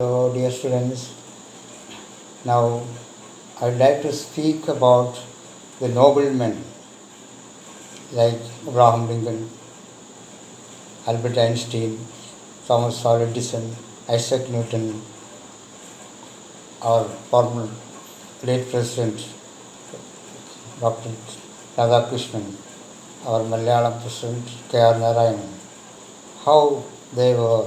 So, dear students, now I'd like to speak about the noblemen like Abraham Lincoln, Albert Einstein, Thomas Alva Edison, Isaac Newton, our former late President Dr. Radhakrishnan, our Malayalam President K.R. Narayanan, how they were,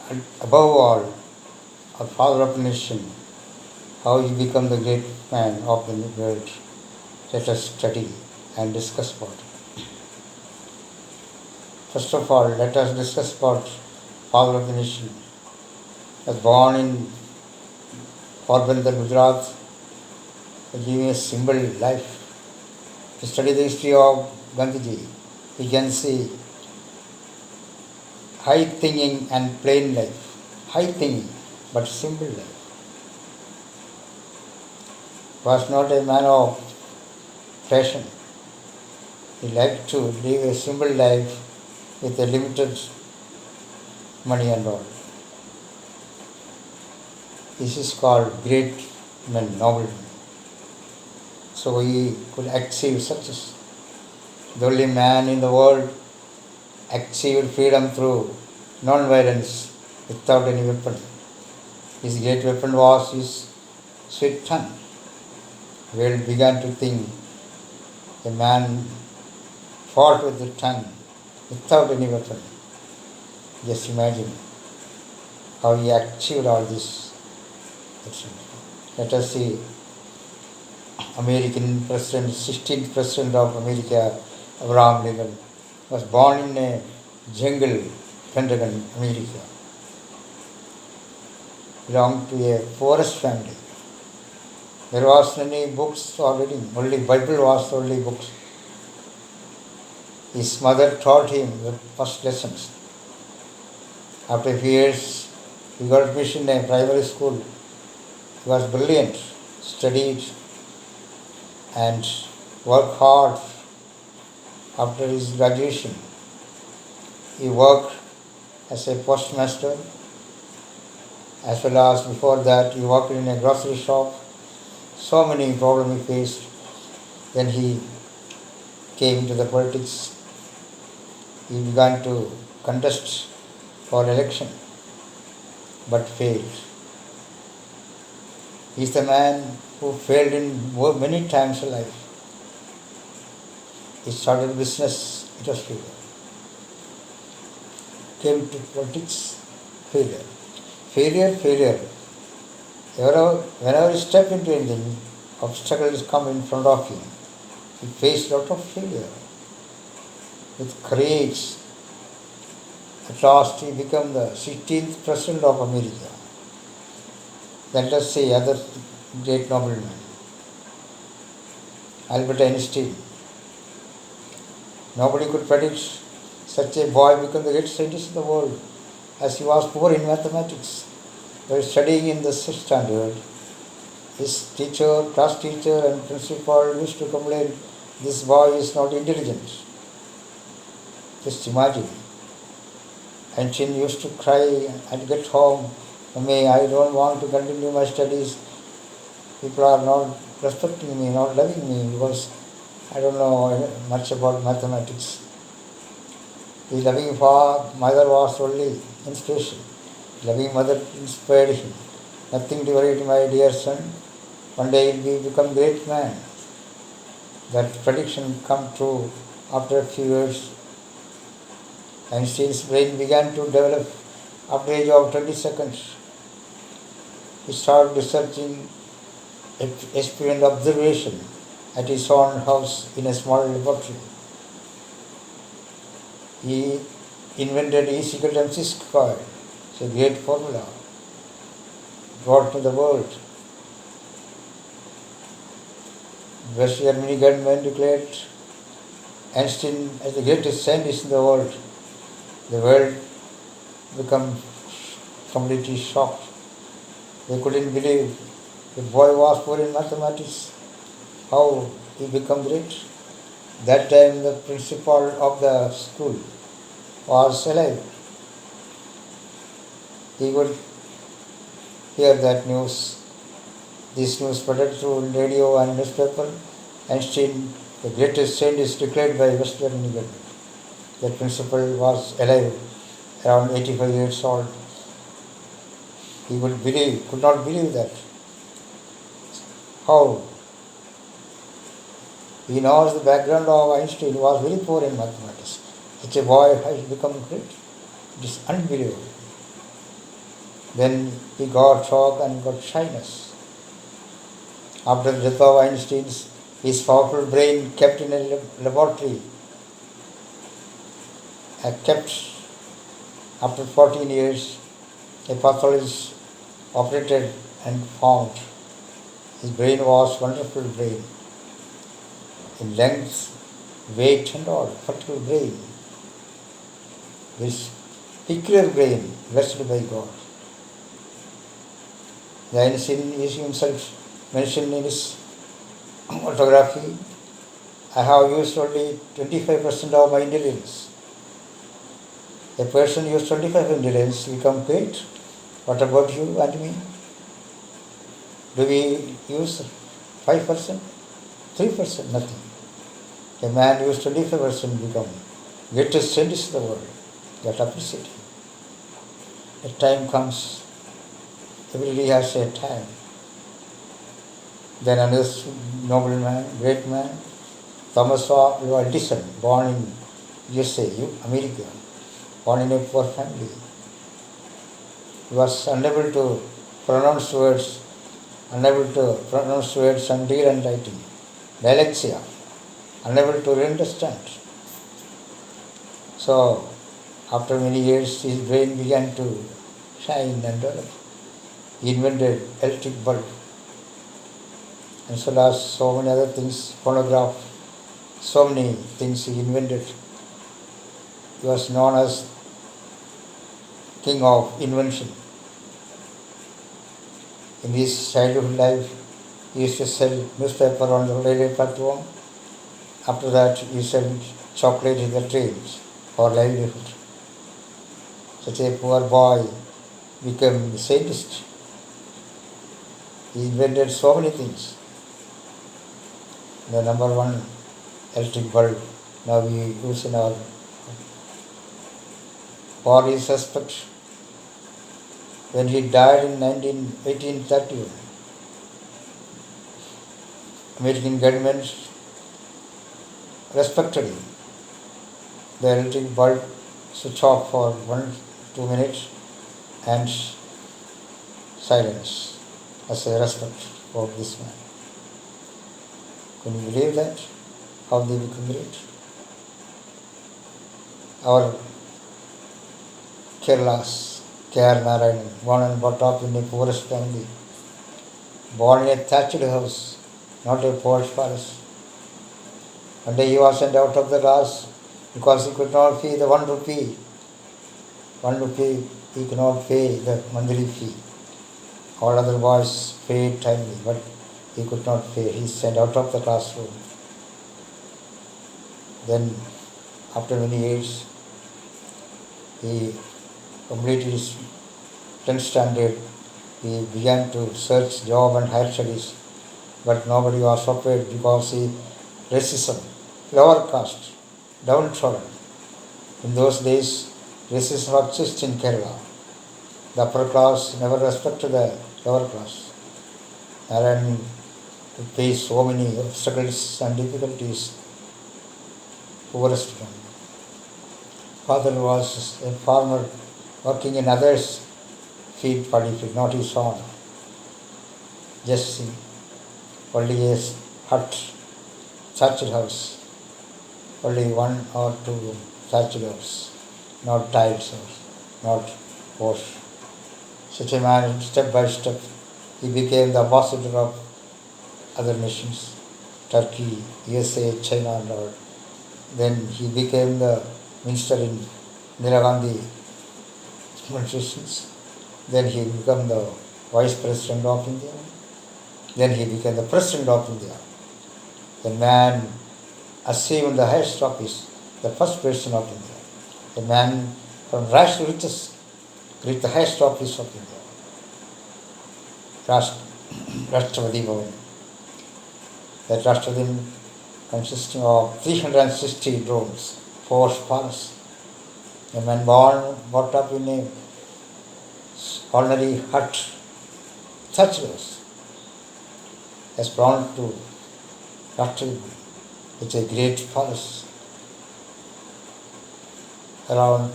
and above all, our father of the nation, how he became the great man of the world. Let us study and discuss about it. First of all, let us discuss about father of the nation. He was born in Porbandar, Gujarat, living a simple life. To study the history of Gandhiji, we can see high thinking and plain life. High thinking, but simple life. Was not a man of fashion. He liked to live a simple life with a limited money and all. This is called great men, noble men. So he could achieve success. The only man in the world achieved freedom through non-violence without any weapon. His great weapon was his sweet tongue. The world began to think a man fought with the tongue without any weapon. Just imagine how he achieved all this. Let us see American President, 16th President of America, Abraham Lincoln, was born in a jungle, Pentagon, America. Belonged to a forest family. There was many books or reading, only Bible was the only books. His mother taught him the first lessons. After a few years, he got admission in a primary school. He was brilliant, studied and worked hard. After his graduation, he worked as a postmaster, as well as before that he worked in a grocery shop. So many problems he faced. Then he came to the politics. He began to contest for election, but failed. He is the man who failed in many times in life. He started business, it was failure. Came to politics, failure. Failure. Whenever you step into anything, obstacles come in front of you. He faced a lot of failure. With courage, at last he became the 16th President of America. Let us say other great noblemen. Albert Einstein. Nobody could predict such a boy become the great scientist in the world, as he was poor in mathematics. While studying in the 6th standard, his teacher, class teacher and principal used to complain, this boy is not intelligent. Just imagine. Einstein used to cry and get home, Mommy, I don't want to continue my studies. People are not respecting me, not loving me because I don't know much about mathematics. His loving mother was only inspiration. Loving mother inspired him. Nothing to worry, my dear son. One day he will become great man. That prediction come true after a few years. Einstein's brain began to develop after the age of 20 seconds. He started researching experiment observation at his own house in a small laboratory. He invented E is equal to mc squared. It's a great formula brought to the world. West Germany government declared Einstein as the greatest scientist in the world. The world became completely shocked. They couldn't believe the boy was poor in mathematics. How he became great? That time the principal of the school was alive. he would hear that news. This news spread through radio and newspaper. Einstein, the greatest scientist declared by Western government. That principle was alive around 85 years old. He could not believe that. How? He knows the background of Einstein was very poor in mathematics. Such a boy has become great. It is unbelievable. Then he got shock and got shyness. After the death of Einstein, his powerful brain kept in a laboratory. Kept after 14 years, a pathologist operated and found his brain was wonderful brain. In length, weight and all, fertile brain. This peculiar brain blessed by God. Einstein is himself mentioned in his autobiography, I have used only 25% of my intelligence. A person used 25% intelligence become great. What about you and me? Do we use 5%? 3%? Nothing. A man used 25% become greatest scientist in the world. That appreciate him. A time comes, everybody has a time. Then another nobleman, great man, Thomas Alva Edison, born in USA, America, born in a poor family. He was unable to pronounce words and read and writing. Dyslexia, unable to understand. So, after many years, his brain began to shine and develop. He invented electric bulb, and so as so many other things, phonograph, so many things he invented. He was known as king of invention. In his childhood life, he used to sell newspaper on the railway platform. After that, he sold chocolate in the trains for livelihood. Such a poor boy became a scientist. He invented so many things. The number one electric bulb now we use in our for his respect. When he died in 1831, American government respected him. The electric bulb switch off for 1-2 minutes and silence as a respect for this man. Can you believe that? How they become great? Our Kerala's K.R. Narayanan, born and brought up in a poorest family, born in a thatched house, not a posh palace. One day he was sent out of the class because he could not pay the 1 rupee. 1 rupee he could not pay the monthly fee. All other boys paid timely, but he could not pay. He sent out of the classroom. Then, after many years, he completed his 10th standard. He began to search job and higher studies, but nobody was prepared because he racism, lower caste, downtrodden. In those days, racism existed in Kerala. The upper class never respected the lower class. And to face so many obstacles and difficulties, poorest one. Father was a farmer working in others' field, paddy field, not his own. Just see, only a hut, thatched house, only 1 or 2 thatched house, not tiled house, not wash. Such a man, step by step, he became the ambassador of other nations, Turkey, USA, China and all. Then he became the minister in Indira Gandhi administrations. Then he became the vice president of India. Then he became the president of India. The man assumed the highest office, the first president of India. A man from rash to riches. reach the highest office of India, Rashtrapati Bhavan. That Rashtrapati consisting of 360 rooms, 4 palaces. A man brought up in a ordinary hut, such was as belonged to Rashtrapati. It's a great palace. Around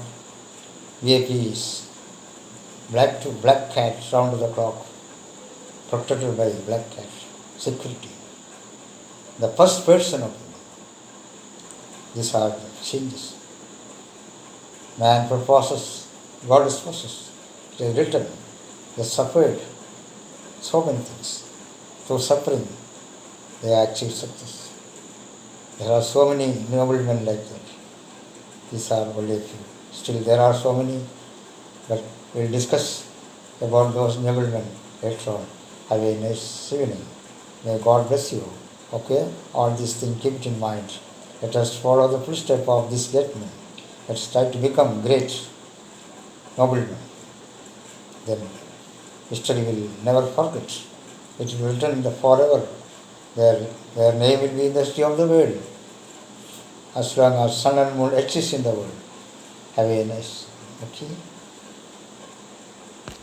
VIPs, black cats round the clock, protected by black cat security. The first person of India. These are the changes. Man proposes, God disposes. It is written, they suffered so many things. Through suffering, they achieved success. There are so many noble men like that. These are only a few. Still there are so many, but we will discuss about those noble men later on. Have a nice evening. May God bless you. Okay? All these things, keep it in mind. Let us follow the footsteps of this great man. Let us try to become great noblemen. Then history will never forget. It will be written in the forever. Their name will be in the history of the world. As long as sun and moon exist in the world. Have a nice, okay?